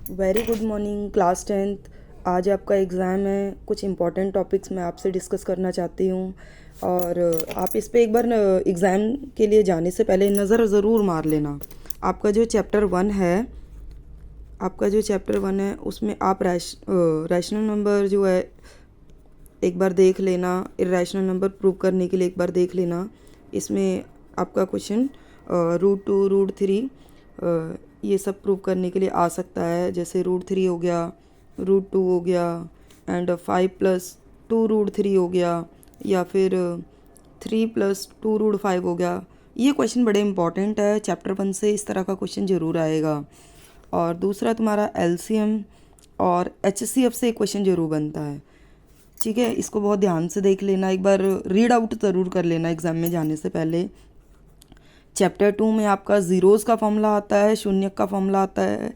Very good morning class 10th। आज आपका exam है। कुछ इम्पॉर्टेंट टॉपिक्स मैं आपसे डिस्कस करना चाहती हूँ और आप इस पे एक बार एग्ज़ाम के लिए जाने से पहले नज़र ज़रूर मार लेना। आपका जो चैप्टर वन है उसमें आप रैशनल नंबर जो है एक बार देख लेना। इरेशनल नंबर प्रूव करने के लिए एक बार देख लेना। इसमें आपका क्वेश्चन √2 √3 ये सब प्रूव करने के लिए आ सकता है। जैसे √3 हो गया, √2 हो गया एंड 5+2 √3 हो गया, या फिर 3+2 √5 हो गया। ये क्वेश्चन बड़े इंपॉर्टेंट है। चैप्टर 1 से इस तरह का क्वेश्चन ज़रूर आएगा। और दूसरा तुम्हारा एलसीएम और एचसीएफ से एक क्वेश्चन ज़रूर बनता है। ठीक है, इसको बहुत ध्यान से देख लेना, एक बार रीड आउट ज़रूर कर लेना एग्ज़ाम में जाने से पहले। चैप्टर 2 में आपका ज़ीरोज़ का फॉर्मूला आता है, शून्य का फॉर्मूला आता है।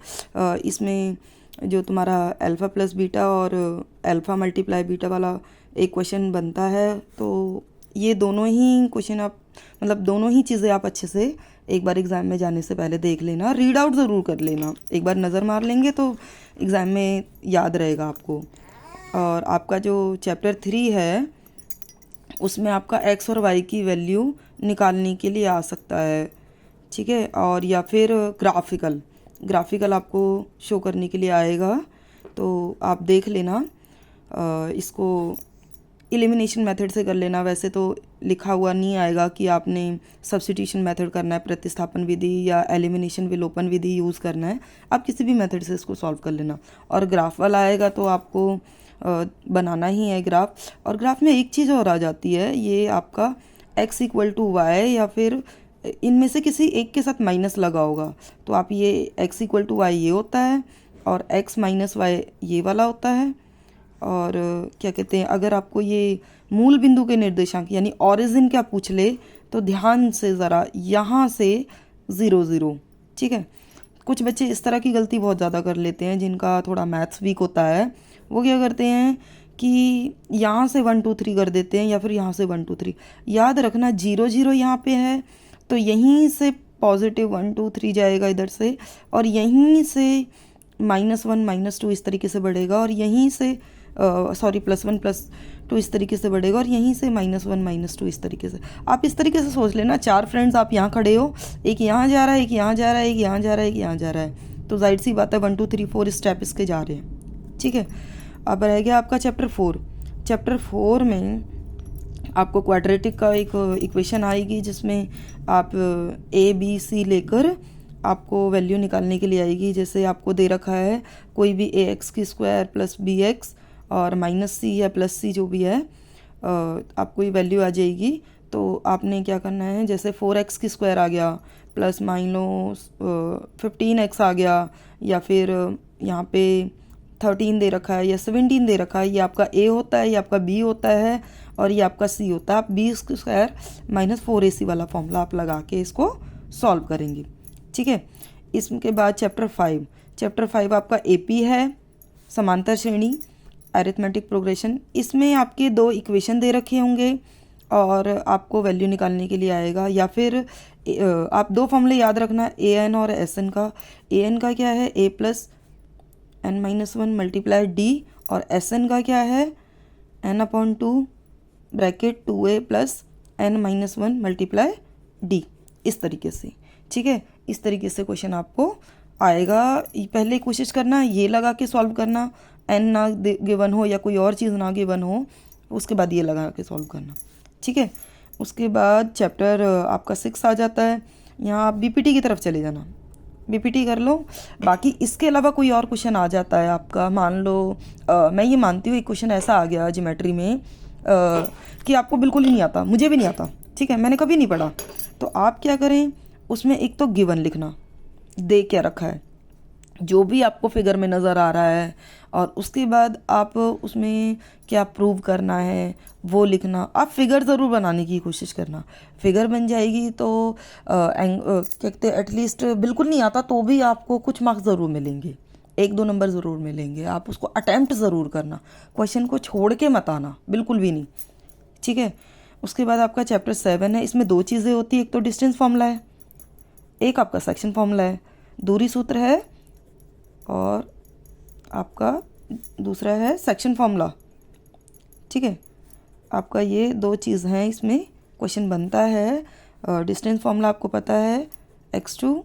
इसमें जो तुम्हारा अल्फ़ा प्लस बीटा और अल्फ़ा मल्टीप्लाई बीटा वाला एक क्वेश्चन बनता है। तो ये दोनों ही क्वेश्चन आप दोनों ही चीज़ें आप अच्छे से एक बार एग्ज़ाम में जाने से पहले देख लेना, रीड आउट ज़रूर कर लेना। एक बार नज़र मार लेंगे तो एग्ज़ाम में याद रहेगा आपको। और आपका जो चैप्टर 3 है उसमें आपका एक्स और वाई की वैल्यू निकालने के लिए आ सकता है। ठीक है, और या फिर ग्राफिकल आपको शो करने के लिए आएगा। तो आप देख लेना, इसको एलिमिनेशन मेथड से कर लेना। वैसे तो लिखा हुआ नहीं आएगा कि आपने सब्स्टिट्यूशन मेथड करना है, प्रतिस्थापन विधि या एलिमिनेशन विलोपन विधि यूज़ करना है। आप किसी भी मेथड से इसको सॉल्व कर लेना। और ग्राफ वाला आएगा तो आपको बनाना ही है ग्राफ। और ग्राफ में एक चीज़ और आ जाती है, ये आपका x = y या फिर इनमें से किसी एक के साथ माइनस लगा होगा। तो आप ये x = y ये होता है और x - y ये वाला होता है। और क्या कहते हैं, अगर आपको ये मूल बिंदु के निर्देशांक यानी ऑरिजिन क्या पूछ ले तो ध्यान से ज़रा यहाँ से 0 0। ठीक है, कुछ बच्चे इस तरह की गलती बहुत ज़्यादा कर लेते हैं जिनका थोड़ा मैथ्स वीक होता है। वो क्या करते हैं कि यहाँ से 1 2 3 कर देते हैं या फिर यहाँ से 1 2 3। याद रखना 0 0 यहाँ पे है तो यहीं से पॉजिटिव 1 2 3 जाएगा इधर से, और यहीं से -1 -2 इस तरीके से बढ़ेगा, और यहीं से +1 +2 इस तरीके से बढ़ेगा, और यहीं से -1 -2 इस तरीके से। आप इस तरीके से सोच लेना, 4 फ्रेंड्स आप यहाँ खड़े हो, एक यहाँ जा रहा है, एक यहाँ जा रहा है, एक यहाँ जा रहा है, एक यहाँ जा रहा है। तो जाहिर सी बात है 1 2 3 4 स्टेप इसके जा रहे हैं। ठीक है, अब रह गया आपका चैप्टर 4। चैप्टर 4 में आपको क्वाड्रेटिक का एक इक्वेशन आएगी जिसमें आप ABC लेकर आपको वैल्यू निकालने के लिए आएगी। जैसे आपको दे रखा है कोई भी AX² + BX और -C या +C जो भी है, आपको ये वैल्यू आ जाएगी। तो आपने क्या करना है, जैसे 4x² आ गया प्लस मान लो 15x आ गया, या फिर यहाँ पे 13 दे रखा है या 17 दे रखा है, ये आपका A होता है, ये आपका B होता है और ये आपका C होता है। आप B² - 4AC वाला फॉर्मूला आप लगा के इसको सॉल्व करेंगे। ठीक है, इसके बाद चैप्टर 5 आपका AP है, समांतर श्रेणी, अरिथमेटिक प्रोग्रेशन। इसमें आपके 2 इक्वेशन दे रखे होंगे और आपको वैल्यू निकालने के लिए आएगा। या फिर आप 2 फॉर्मूले याद रखना, AN और SN का। AN का क्या है, A + n-1 × D, और SN का क्या है, n/2 bracket 2A + n-1 × D, इस तरीके से। ठीक है, इस तरीके से क्वेश्चन आपको आएगा। पहले कोशिश करना ये लगा के सॉल्व करना, n ना गिवन हो या कोई और चीज़ ना गिवन हो, उसके बाद ये लगा के सॉल्व करना। ठीक है, उसके बाद चैप्टर आपका 6 आ जाता है। यहाँ आप BPT की तरफ चले जाना, BPT कर लो। बाकी इसके अलावा कोई और क्वेश्चन आ जाता है आपका, मान लो मैं ये मानती हूँ एक क्वेश्चन ऐसा आ गया ज्योमेट्री में कि आपको बिल्कुल ही नहीं आता, मुझे भी नहीं आता। ठीक है, मैंने कभी नहीं पढ़ा। तो आप क्या करें, उसमें एक तो गिवन लिखना, दे क्या रखा है जो भी आपको फिगर में नज़र आ रहा है, और उसके बाद आप उसमें क्या प्रूव करना है वो लिखना। आप फिगर ज़रूर बनाने की कोशिश करना, फिगर बन जाएगी तो क्या कहते हैं, एटलीस्ट बिल्कुल नहीं आता तो भी आपको कुछ मार्क्स ज़रूर मिलेंगे, 1 2 नंबर ज़रूर मिलेंगे। आप उसको अटैम्प्ट ज़रूर करना, क्वेश्चन को छोड़ के मत आना, बिल्कुल भी नहीं। ठीक है, उसके बाद आपका चैप्टर 7 है। इसमें 2 चीज़ें होती है, एक तो डिस्टेंस फॉर्मूला है, एक आपका सेक्शन फॉर्मूला है, दूरी सूत्र है, और आपका दूसरा है सेक्शन फॉर्मूला। ठीक है, आपका ये दो चीज़ हैं, इसमें क्वेश्चन बनता है। डिस्टेंस फॉर्मूला आपको पता है, x2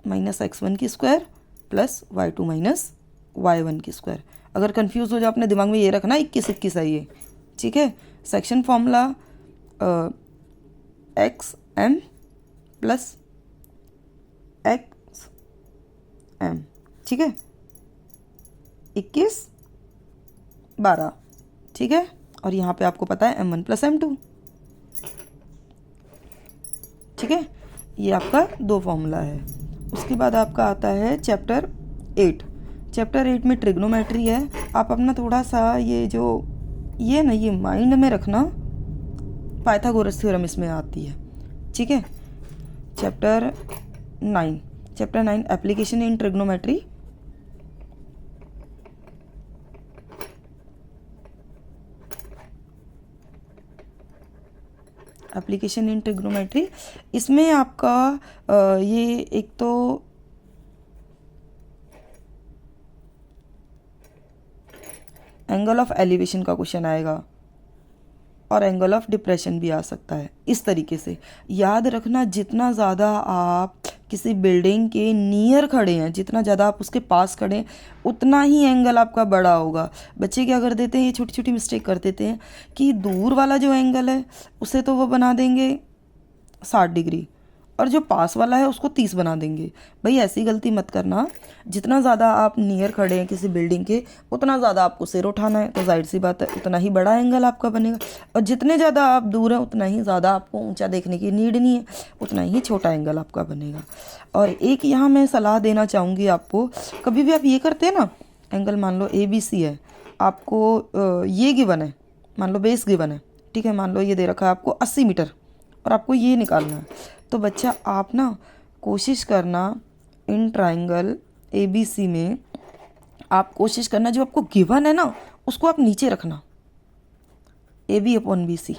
माइनस x1 की square plus y2 minus y1 की स्क्वायर। अगर कंफ्यूज हो जाओ अपने दिमाग में ये रखना 21 है ये। ठीक है, section formula X M plus X M. ठीक है, 21 12। ठीक है, और यहाँ पे आपको पता है m1 प्लस m2। ठीक है, ये आपका दो फॉर्मूला है। उसके बाद आपका आता है चैप्टर 8। चैप्टर 8 में ट्रिग्नोमेट्री है। आप अपना थोड़ा सा ये ना ये माइंड में रखना, पाइथागोरस थ्योरम इसमें आती है। ठीक है, chapter 9 application in trigonometry. Application in trigonometry, इसमें आपका ये एक तो एंगल ऑफ एलिवेशन का क्वेश्चन आएगा और एंगल ऑफ डिप्रेशन भी आ सकता है। इस तरीके से याद रखना, जितना ज़्यादा आप किसी बिल्डिंग के नियर खड़े हैं, जितना ज़्यादा आप उसके पास खड़े हैं, उतना ही एंगल आपका बड़ा होगा। बच्चे क्या कर देते हैं, ये छोटी छोटी मिस्टेक कर देते हैं कि दूर वाला जो एंगल है उसे तो वो बना देंगे 60 डिग्री और जो पास वाला है उसको 30 बना देंगे। भाई ऐसी गलती मत करना। जितना ज़्यादा आप नियर खड़े हैं किसी बिल्डिंग के, उतना ज़्यादा आपको सिर उठाना है, तो जाहिर सी बात है उतना ही बड़ा एंगल आपका बनेगा। और जितने ज़्यादा आप दूर हैं उतना ही ज़्यादा आपको ऊंचा देखने की नीड नहीं है, उतना ही छोटा एंगल आपका बनेगा। और एक यहाँ मैं सलाह देना चाहूँगी आपको, कभी भी आप ये करते हैं ना, एंगल मान लो ABC है, आपको ये गिवन है, मान लो बेस गिवन है। ठीक है, मान लो ये दे रखा है आपको 80 मीटर और आपको ये निकालना है। तो बच्चा आप ना कोशिश करना, इन ट्राइंगल ABC में आप कोशिश करना जो आपको गिवन है ना उसको आप नीचे रखना, AB/BC।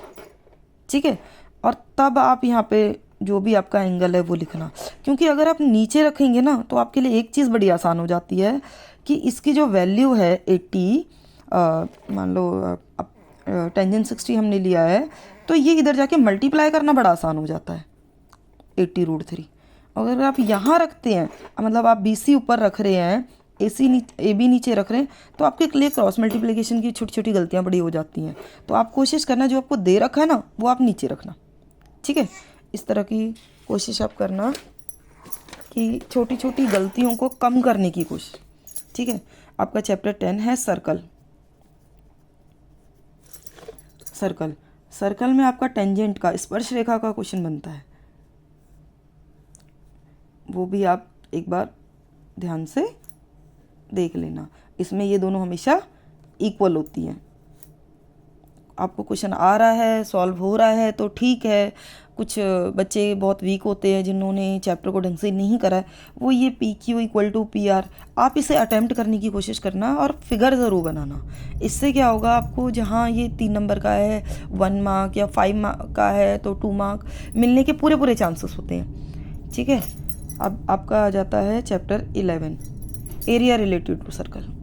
ठीक है, और तब आप यहाँ पे जो भी आपका एंगल है वो लिखना। क्योंकि अगर आप नीचे रखेंगे ना तो आपके लिए एक चीज़ बड़ी आसान हो जाती है कि इसकी जो वैल्यू है 80, मान लो टेंजेंट 60 हमने लिया है, तो ये इधर जाके मल्टीप्लाई करना बड़ा आसान हो जाता है 80√3। अगर आप यहाँ रखते हैं, मतलब आप BC ऊपर रख रहे हैं, AB नीचे रख रहे हैं, तो आपके लिए क्रॉस मल्टीप्लिकेशन की छोटी छोटी गलतियाँ बड़ी हो जाती हैं। तो आप कोशिश करना जो आपको दे रखा है ना वो आप नीचे रखना। ठीक है, इस तरह की कोशिश आप करना कि छोटी छोटी गलतियों को कम करने की कोशिश। ठीक है, आपका चैप्टर 10 है सर्कल। सर्कल में आपका टेंजेंट का, स्पर्श रेखा का क्वेश्चन बनता है, वो भी आप एक बार ध्यान से देख लेना। इसमें ये दोनों हमेशा इक्वल होती हैं। आपको क्वेश्चन आ रहा है, सॉल्व हो रहा है तो ठीक है। कुछ बच्चे बहुत वीक होते हैं जिन्होंने चैप्टर को ढंग से नहीं करा है, वो ये PQ = PR, आप इसे अटैम्प्ट करने की कोशिश करना और फिगर ज़रूर बनाना। इससे क्या होगा, आपको जहाँ ये 3 नंबर का है 1 मार्क या 5 मार्क का है तो 2 मार्क मिलने के पूरे चांसेस होते हैं। ठीक है, अब आपका आ जाता है chapter 11, area related to circle.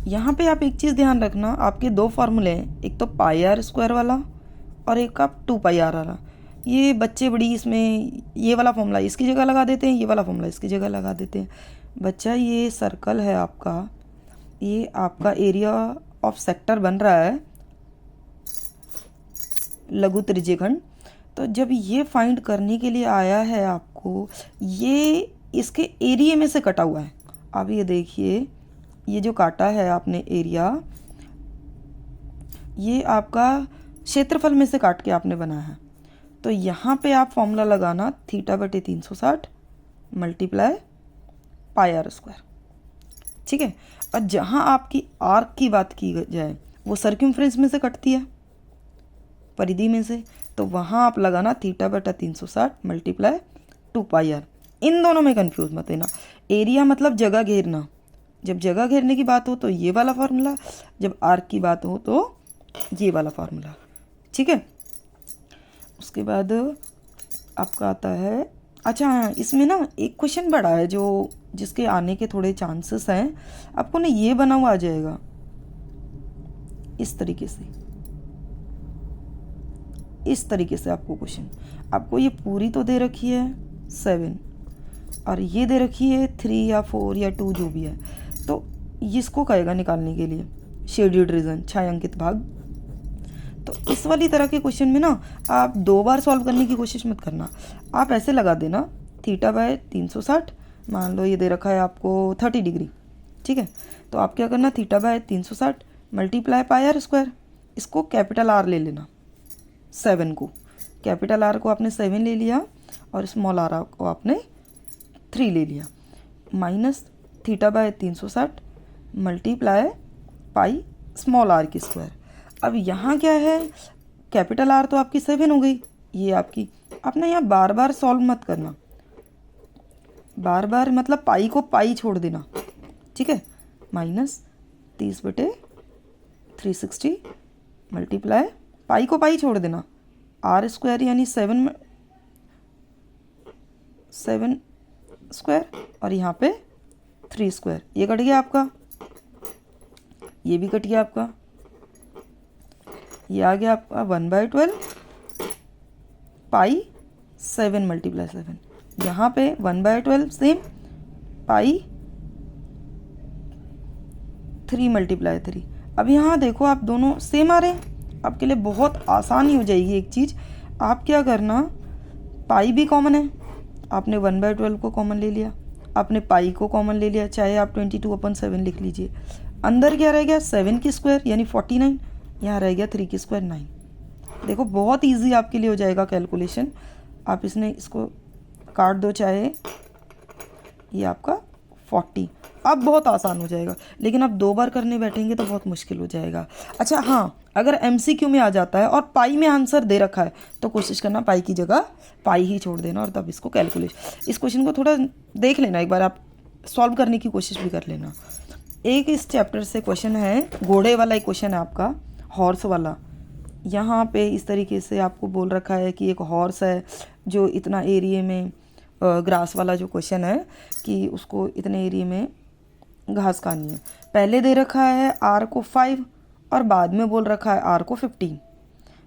यहाँ पे आप एक चीज़ ध्यान रखना, आपके दो फार्मूले हैं, एक तो πr² वाला और एक आप 2πr वाला। ये बच्चे बड़ी इसमें ये वाला फॉर्मूला इसकी जगह लगा देते हैं, ये वाला फॉर्मूला इसकी जगह लगा देते हैं। बच्चा ये सर्कल है आपका, ये आपका एरिया ऑफ सेक्टर बन रहा है लघु त्रिज्यखंड। तो जब ये फाइंड करने के लिए आया है आपको, ये इसके एरिया में से कटा हुआ है। अब ये देखिए, ये जो काटा है आपने एरिया, ये आपका क्षेत्रफल में से काट के आपने बनाया है। तो यहाँ पे आप फॉर्मूला लगाना θ/360 मल्टीप्लाई πr²। ठीक है, और जहाँ आपकी आर्क की बात की जाए वो सर्कम्फ्रेंस में से कटती है, परिधि में से, तो वहाँ आप लगाना θ/360 मल्टीप्लाई 2πr। इन दोनों में कंफ्यूज मत लेना। एरिया मतलब जगह घेरना, जब जगह घेरने की बात हो तो ये वाला फार्मूला, जब आर्क की बात हो तो ये वाला फार्मूला। ठीक है, उसके बाद आपका आता है अच्छा हाँ, इसमें ना एक क्वेश्चन बड़ा है जो जिसके आने के थोड़े चांसेस हैं। आपको ना ये बना हुआ आ जाएगा इस तरीके से, इस तरीके से आपको क्वेश्चन, आपको ये पूरी तो दे रखी है 7 और ये दे रखी है 3 या 4 या 2 जो भी है, तो इसको कहेगा निकालने के लिए शेड्यूल्ड रीजन, छायांकित भाग। तो इस वाली तरह के क्वेश्चन में ना आप 2 बार सॉल्व करने की कोशिश मत करना, आप ऐसे लगा देना θ/360, मान लो ये दे रखा है आपको 30 डिग्री, ठीक है। तो आप क्या करना, θ/360 मल्टीप्लाई पाई आर स्क्वायर, इसको कैपिटल आर ले लेना, 7 को, कैपिटल आर को आपने 7 ले लिया और स्मॉल आर को आपने 3 ले लिया, minus θ/360 multiply pi small r की स्क्वायर। अब यहाँ क्या है, कैपिटल आर तो आपकी 7 हो गई, ये आपकी, आपने यहाँ बार बार सॉल्व मत करना, बार बार मतलब पाई को पाई छोड़ देना, ठीक है। माइनस 30/360 मल्टीप्लाई, पाई को पाई छोड़ देना, आर स्क्वायर यानी 7 स्क्वायर और यहाँ पे 3 स्क्वायर, ये कट गया आपका, ये भी कट गया आपका, ये आ गया आपका 1/12 पाई 7 मल्टीप्लाई 7, यहाँ पे 1/12 सेम, पाई 3 मल्टीप्लाई 3। अब यहाँ देखो आप दोनों सेम आ रहे हैं, आपके लिए बहुत आसानी हो जाएगी एक चीज़, आप क्या करना, पाई भी कॉमन है, आपने 1/12 को कॉमन ले लिया, आपने पाई को कॉमन ले लिया, चाहे आप 22/7 लिख लीजिए, अंदर क्या रह गया 7 की स्क्वायर यानी 49, यहाँ रह गया 3 की स्क्वायर 9। देखो बहुत इजी आपके लिए हो जाएगा कैलकुलेशन, आप इसको काट दो, चाहे ये आपका 40, अब बहुत आसान हो जाएगा, लेकिन अब 2 बार करने बैठेंगे तो बहुत मुश्किल हो जाएगा। अच्छा हाँ, अगर MCQ में आ जाता है और पाई में आंसर दे रखा है तो कोशिश करना पाई की जगह पाई ही छोड़ देना और तब इसको कैलकुलेशन, इस क्वेश्चन को थोड़ा देख लेना, एक बार आप सॉल्व करने की कोशिश भी कर लेना। एक इस चैप्टर से क्वेश्चन है, घोड़े वाला एक क्वेश्चन है आपका, हॉर्स वाला। यहाँ पे इस तरीके से आपको बोल रखा है कि एक हॉर्स है जो इतना एरिया में, ग्रास वाला जो क्वेश्चन है कि उसको इतने एरिया में घास खानी है, पहले दे रखा है आर को 5 और बाद में बोल रखा है आर को 15,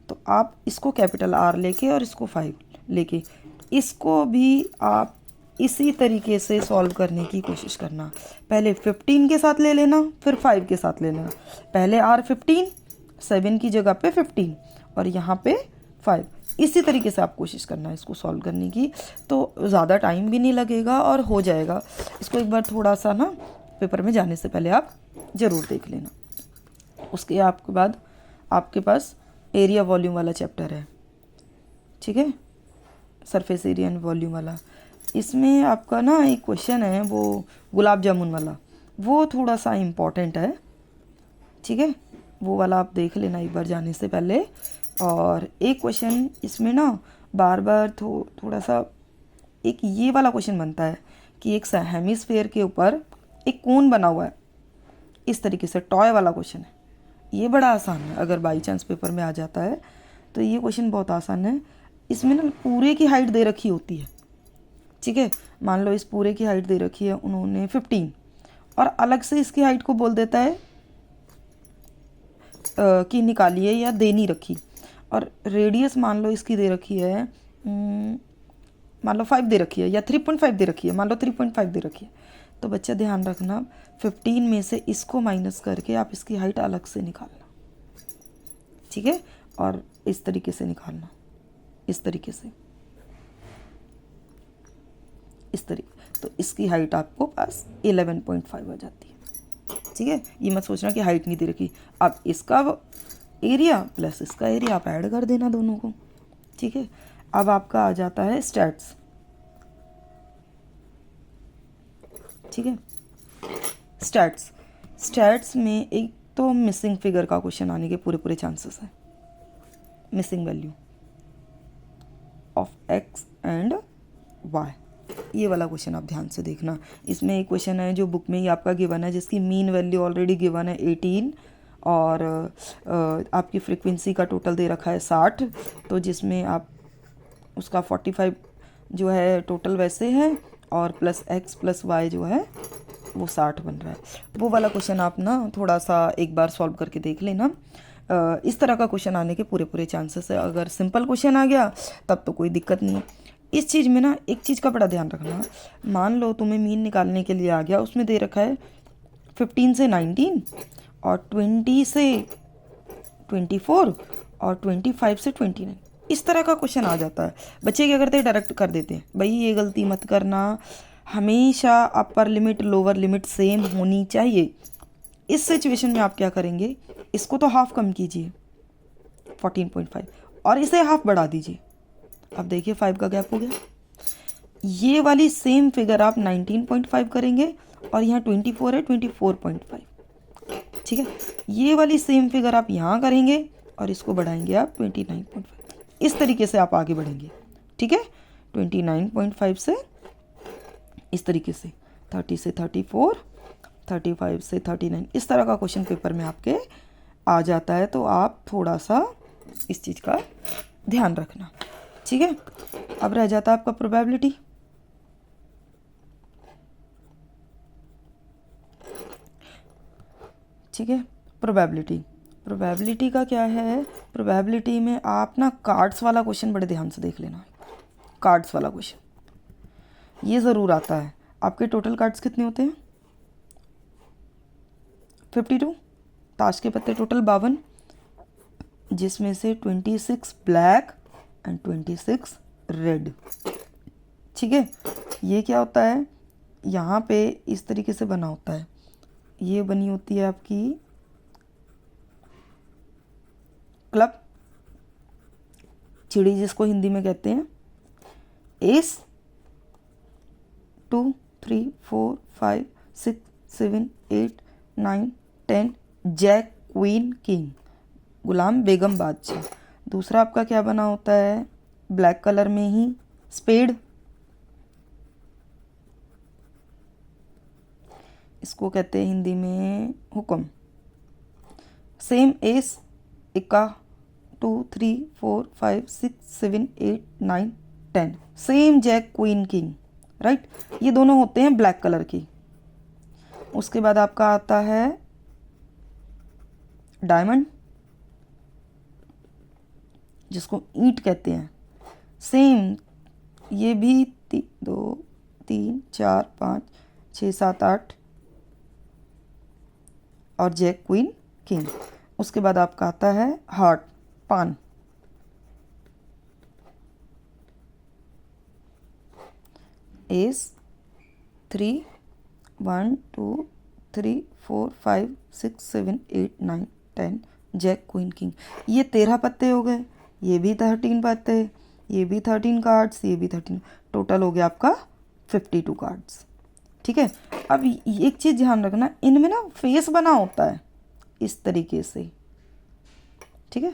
तो आप इसको कैपिटल आर लेके और इसको 5 लेके, इसको भी आप इसी तरीके से सॉल्व करने की कोशिश करना, पहले 15 के साथ ले लेना फिर 5 के साथ ले लेना, पहले आर 15, 7 की जगह पे 15 और यहाँ पे 5, इसी तरीके से आप कोशिश करना इसको सॉल्व करने की, तो ज़्यादा टाइम भी नहीं लगेगा और हो जाएगा। इसको एक बार थोड़ा सा ना पेपर में जाने से पहले आप ज़रूर देख लेना। उसके आपके बाद आपके पास एरिया वॉल्यूम वाला चैप्टर है, ठीक है, सरफेस एरिया एंड वॉल्यूम वाला। इसमें आपका ना एक क्वेश्चन है वो गुलाब जामुन वाला, वो थोड़ा सा इम्पॉर्टेंट है, ठीक है, वो वाला आप देख लेना एक बार जाने से पहले। और एक क्वेश्चन इसमें ना बार बार थोड़ा सा एक ये वाला क्वेश्चन बनता है कि एक हेमिस्फेयर के ऊपर एक कोन बना हुआ है, इस तरीके से टॉय वाला क्वेश्चन है, ये बड़ा आसान है, अगर बाई चांस पेपर में आ जाता है तो ये क्वेश्चन बहुत आसान है। इसमें ना पूरे की हाइट दे रखी होती है, ठीक है, मान लो इस पूरे की हाइट दे रखी है उन्होंने 15 और अलग से इसकी हाइट को बोल देता है कि निकालिए या दे नहीं रखी, और रेडियस मान लो इसकी दे रखी है, मान लो 5 दे रखी है या 3.5 दे रखी है, मान लो 3.5 दे रखी है, तो बच्चा ध्यान रखना 15 में से इसको माइनस करके आप इसकी हाइट अलग से निकालना, ठीक है, और इस तरीके से निकालना, इस तरीके से, इस तरीके, तो इसकी हाइट आपको पास 11.5 आ जाती है, ठीक है। ये मत सोचना कि हाइट नहीं दे रखी, अब इसका एरिया प्लस इसका एरिया आप ऐड कर देना दोनों को, ठीक है। अब आपका आ जाता है स्टैट्स, ठीक है, स्टैट्स में एक तो मिसिंग फिगर का क्वेश्चन आने के पूरे चांसेस है, missing value of X and Y, ये वाला क्वेश्चन आप ध्यान से देखना। इसमें एक क्वेश्चन है जो बुक में ही आपका गिवन है, जिसकी मीन वैल्यू ऑलरेडी गिवन है 18 और आपकी फ्रीक्वेंसी का टोटल दे रखा है 60, तो जिसमें आप उसका 45 जो है टोटल वैसे है, और प्लस एक्स प्लस वाई जो है वो 60 बन रहा है। वो वाला क्वेश्चन आप ना थोड़ा सा एक बार सॉल्व करके देख लेना। इस तरह का क्वेश्चन आने के पूरे पूरे चांसेस है। अगर सिंपल क्वेश्चन आ गया तब तो कोई दिक्कत नहीं है। इस चीज़ में ना एक चीज़ का बड़ा ध्यान रखना, मान लो तुम्हें मीन निकालने के लिए आ गया, उसमें दे रखा है 15 से 19 और 20 से 24 और 25 से 29, इस तरह का क्वेश्चन आ जाता है। बच्चे क्या करते हैं, डायरेक्ट कर देते हैं। भाई ये गलती मत करना, हमेशा upper limit lower limit same होनी चाहिए। इस सिचुएशन में आप क्या करेंगे, इसको तो हाफ कम कीजिए 14.5 और इसे हाफ बढ़ा दीजिए। अब देखिए 5 का गैप हो गया। ये वाली सेम फिगर आप 19.5 करेंगे और यहाँ 24 है 24.5, ठीक है। ये वाली सेम फिगर आप यहाँ करेंगे और इसको बढ़ाएंगे आप 29.5। इस तरीके से आप आगे बढ़ेंगे, ठीक है। 29.5 से इस तरीके से 30 से 34, 35 से 39, इस तरह का क्वेश्चन पेपर में आपके आ जाता है। तो आप थोड़ा सा इस चीज़ का ध्यान रखना, ठीक है। अब रह जाता है आपका प्रोबेबिलिटी। ठीक है, प्रोबेबिलिटी का क्या है, प्रोबेबिलिटी में आप ना कार्ड्स वाला क्वेश्चन बड़े ध्यान से देख लेना। कार्ड्स वाला क्वेश्चन ये ज़रूर आता है। आपके टोटल कार्ड्स कितने होते हैं, 52। ताश के पत्ते टोटल 52, जिसमें से 26 ब्लैक एंड 26 रेड, ठीक है। ये क्या होता है, यहाँ पे इस तरीके से बना होता है। ये बनी होती है आपकी क्लब, चिड़ी जिसको हिंदी में कहते हैं। एस 2 3 4 5 6 7 8 9 10, जैक क्वीन किंग, गुलाम बेगम बादशाह। दूसरा आपका क्या बना होता है, ब्लैक कलर में ही स्पेड, इसको कहते हैं हिंदी में हुक्म। सेम एस, इक्का, 2 3 4 5 6 7 8 9 10, same jack queen king, right. ये दोनों होते हैं ब्लैक कलर की। उसके बाद आपका आता है डायमंड, जिसको ईंट कहते हैं। सेम ये भी 2 3 4 5 6 7 8 और जैक क्वीन किंग। उसके बाद आपका आता है हार्ट, पान। S 3 1 2 3 4 5 6 7 8 9 10, Jack queen king. ये 13 पत्ते हो गए, ये भी 13 पत्ते, ये भी 13 कार्ड्स, ये भी 13, टोटल हो गया आपका 52 कार्ड्स, ठीक है। अब एक चीज़ ध्यान रखना, इनमें ना फेस बना होता है इस तरीके से, ठीक है।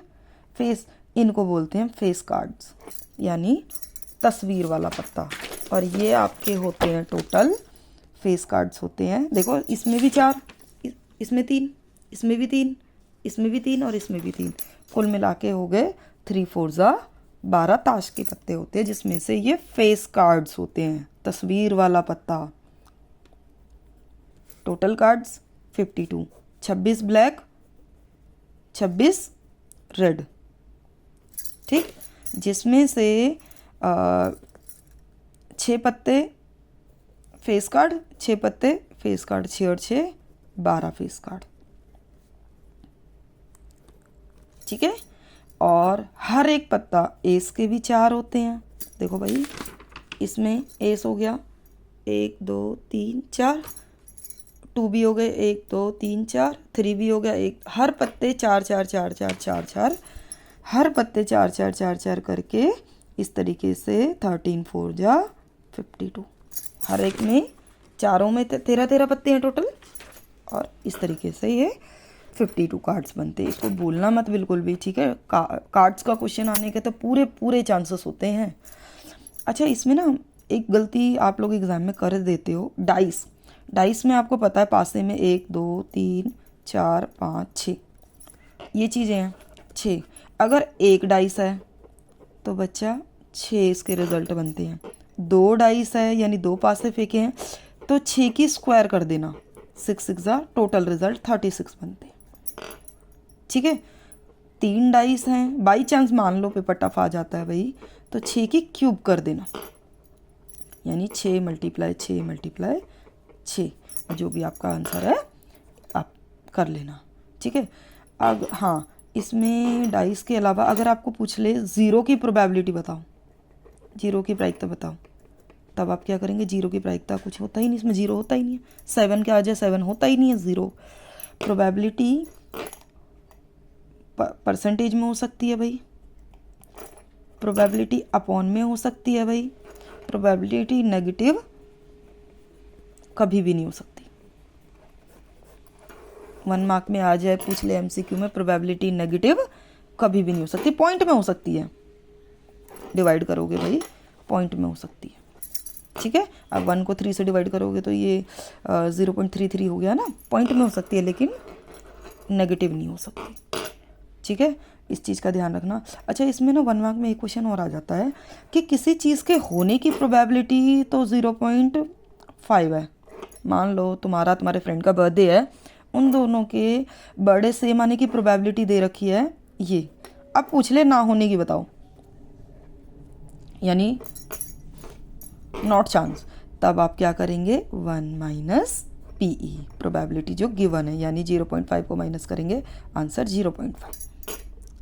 फेस, इनको बोलते हैं फेस कार्ड्स, यानी तस्वीर वाला पत्ता। और ये आपके होते हैं टोटल फेस कार्ड्स होते हैं। देखो इसमें भी 4, इसमें 3, इसमें भी 3, इसमें भी 3 और इसमें भी 3, कुल मिला के हो गए 3 4 12 ताश के पत्ते होते हैं, जिसमें से ये फेस कार्ड्स होते हैं, तस्वीर वाला पत्ता। टोटल कार्ड्स 52, 26 ब्लैक, 26 रेड, ठीक। जिसमें से 6 पत्ते फेस कार्ड, 6 पत्ते फेस कार्ड, 6 और 6 12 फेस कार्ड, ठीक है। और हर एक पत्ता, एस के भी 4 होते हैं। देखो भाई, इसमें एस हो गया 1 2 3 4, 2 भी हो गए 1 2 3 4, 3 भी हो गया 1, हर पत्ते 4 4 4 4 4 4, हर पत्ते 4 4 4 4 करके इस तरीके से 13 4 52, हर एक में चारों में 13 13 पत्ते हैं टोटल, और इस तरीके से ये 52 कार्ड्स बनते हैं। इसको भूलना मत बिल्कुल भी, ठीक है। कार्ड्स का क्वेश्चन आने के तो पूरे पूरे चांसेस होते हैं। अच्छा, इसमें ना एक गलती आप लोग एग्जाम में कर देते हो, डाइस। डाइस में आपको पता है पासे में 1 2 3 4 5 6 ये चीज़ें हैं, 6। अगर एक डाइस है तो बच्चा 6 इसके रिजल्ट बनते हैं। 2 डाइस है यानी 2 पास से फेंके हैं, तो 6 की स्क्वायर कर देना, 6 6 टोटल रिजल्ट 36 बनते हैं। ठीक है, 3 डाइस हैं, बाई चांस मान लो पेपर टफ आ जाता है भाई, तो 6 की क्यूब कर देना, यानी 6 × 6 × 6, जो भी आपका आंसर है आप कर लेना। ठीक है, अब हाँ, इसमें डाइस के अलावा अगर आपको पूछ ले 0 की प्रोबेबिलिटी बताओ, 0 की प्रायिकता बताओ, तब आप क्या करेंगे? 0 की प्रायिकता कुछ होता ही नहीं, इसमें 0 होता ही नहीं है। 7 क्या आ जाए? 7 होता ही नहीं है। 0 प्रोबेबिलिटी परसेंटेज में हो सकती है भाई, प्रोबेबिलिटी अपॉन में हो सकती है भाई, प्रोबेबिलिटी नेगेटिव कभी भी नहीं हो सकती। 1 मार्क में आ जाए, पूछ ले एमसीक्यू में, प्रोबेबिलिटी नेगेटिव कभी भी नहीं हो सकती, पॉइंट में हो सकती है, डिवाइड करोगे भाई पॉइंट में हो सकती है। ठीक है, अब 1 को 3 से डिवाइड करोगे तो ये 0.33 हो गया ना, पॉइंट में हो सकती है लेकिन नेगेटिव नहीं हो सकती। ठीक है, इस चीज़ का ध्यान रखना। अच्छा, इसमें ना 1 मार्क में एक क्वेश्चन और आ जाता है कि किसी चीज़ के होने की प्रोबेबिलिटी तो 0.5 है, मान लो तुम्हारे फ्रेंड का बर्थडे है, उन दोनों के बर्थडे सेम आने की प्रोबेबिलिटी दे रखी है ये, अब पूछ ले ना होने की बताओ, यानी नॉट चांस, तब आप क्या करेंगे? 1 - PE, प्रोबेबिलिटी जो गिवन है, यानी 0.5 को माइनस करेंगे, आंसर 0.5।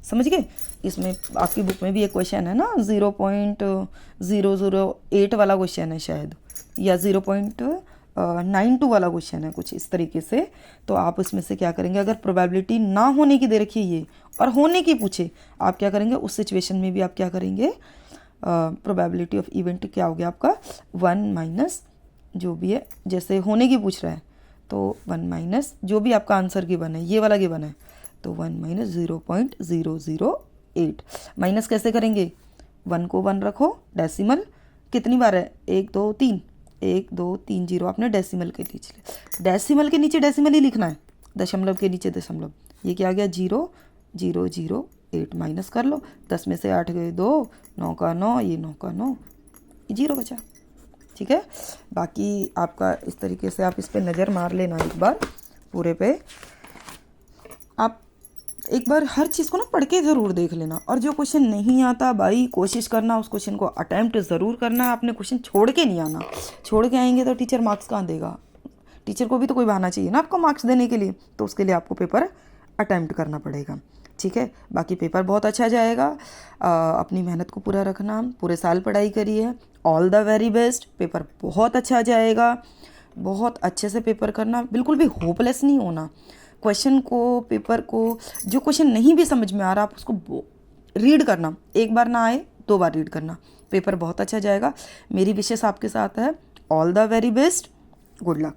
समझ गए? इसमें आपकी बुक में भी एक क्वेश्चन है ना, 0.008 वाला क्वेश्चन है शायद, या 0.92 वाला क्वेश्चन है, कुछ इस तरीके से। तो आप उसमें से क्या करेंगे? अगर प्रोबेबिलिटी ना होने की दे रखी है ये और होने की पूछे, आप क्या करेंगे? उस सिचुएशन में भी आप क्या करेंगे? प्रोबेबिलिटी ऑफ इवेंट क्या हो गया आपका? 1 - जो भी है, जैसे होने की पूछ रहा है तो 1 - जो भी आपका आंसर गिवन है, ये वाला गिवन है, तो 1 - 0.008। माइनस कैसे करेंगे? 1 को 1 रखो, डेसिमल कितनी बार है? 1 2 3, 1 2 3 0 आपने डेसिमल के नीचे, डेसिमल के नीचे डेसिमल ही लिखना है, दशमलव के नीचे दशमलव। ये क्या आ गया? 0.008 माइनस कर लो, 10 में से 8 गए 2, 9 का 9, ये 9 का 9, 0 बचा। ठीक है, बाकी आपका इस तरीके से आप इस पर नज़र मार लेना एक बार पूरे पे, आप एक बार हर चीज़ को ना पढ़ के ज़रूर देख लेना। और जो क्वेश्चन नहीं आता भाई, कोशिश करना उस क्वेश्चन को अटैम्प्ट ज़रूर करना है, आपने क्वेश्चन छोड़ के नहीं आना। छोड़ के आएंगे तो टीचर मार्क्स कहाँ देगा? टीचर को भी तो कोई बहाना चाहिए ना आपको मार्क्स देने के लिए, तो उसके लिए आपको पेपर अटैम्प्ट करना पड़ेगा। ठीक है, बाकी पेपर बहुत अच्छा जाएगा, अपनी मेहनत को पूरा रखना, पूरे साल पढ़ाई करिए, all the very best, paper बहुत अच्छा जाएगा, बहुत अच्छे से पेपर करना, बिल्कुल भी होपलेस नहीं होना। क्वेश्चन को, पेपर को, जो क्वेश्चन नहीं भी समझ में आ रहा आप उसको रीड करना, एक बार ना आए 2 बार रीड करना, पेपर बहुत अच्छा जाएगा। मेरी विशेष आपके साथ है, all the very best, good luck.